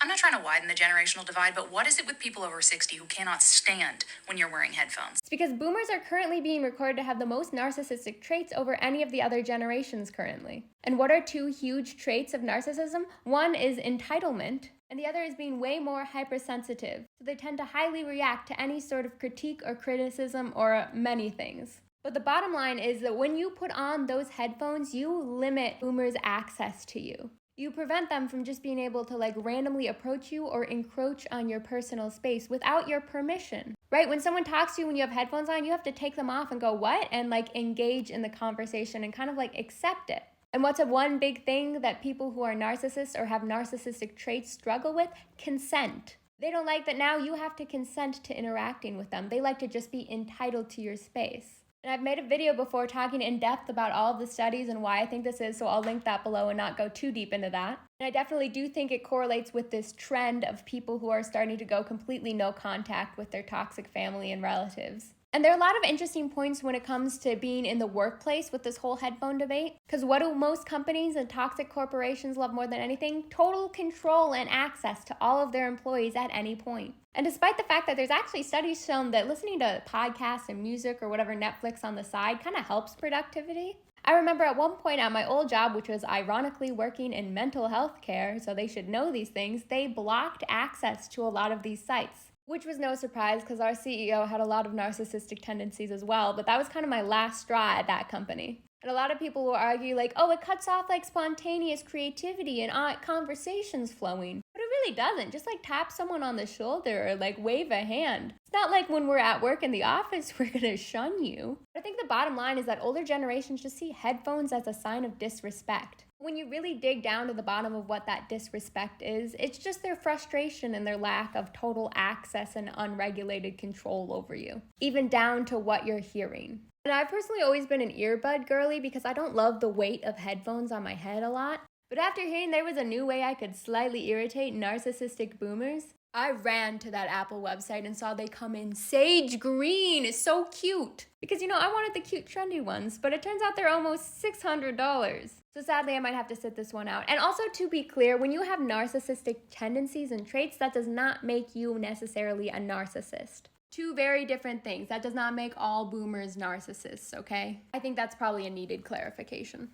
I'm not trying to widen the generational divide, but what is it with people over 60 who cannot stand when you're wearing headphones? It's because boomers are currently being recorded to have the most narcissistic traits over any of the other generations currently. And what are two huge traits of narcissism? One is entitlement, and the other is being way more hypersensitive. So they tend to highly react to any sort of critique or criticism or many things. But the bottom line is that when you put on those headphones, you limit boomers' access to you. You prevent them from just being able to randomly approach you or encroach on your personal space without your permission. Right? When someone talks to you when you have headphones on, you have to take them off and go, what? And engage in the conversation and kind of accept it. And what's one big thing that people who are narcissists or have narcissistic traits struggle with? Consent. They don't like that now you have to consent to interacting with them. They like to just be entitled to your space. And I've made a video before talking in depth about all of the studies and why I think this is, so I'll link that below and not go too deep into that. And I definitely do think it correlates with this trend of people who are starting to go completely no contact with their toxic family and relatives. And there are a lot of interesting points when it comes to being in the workplace with this whole headphone debate. Because what do most companies and toxic corporations love more than anything? Total control and access to all of their employees at any point. And despite the fact that there's actually studies shown that listening to podcasts and music or whatever Netflix on the side kind of helps productivity. I remember at one point at my old job, which was ironically working in mental health care, so they should know these things, they blocked access to a lot of these sites. Which was no surprise because our CEO had a lot of narcissistic tendencies as well, but that was kind of my last straw at that company. And a lot of people will argue oh, it cuts off spontaneous creativity and conversations flowing. But it really doesn't. Just tap someone on the shoulder or wave a hand. It's not like when we're at work in the office, we're gonna shun you. But I think the bottom line is that older generations just see headphones as a sign of disrespect. When you really dig down to the bottom of what that disrespect is, it's just their frustration and their lack of total access and unregulated control over you, even down to what you're hearing. And I've personally always been an earbud girly because I don't love the weight of headphones on my head a lot. But after hearing there was a new way I could slightly irritate narcissistic boomers, I ran to that Apple website and saw they come in sage green. It's so cute. Because, I wanted the cute, trendy ones, but it turns out they're almost $600. So sadly, I might have to sit this one out. And also, to be clear, when you have narcissistic tendencies and traits, that does not make you necessarily a narcissist. Two very different things. That does not make all boomers narcissists, okay? I think that's probably a needed clarification.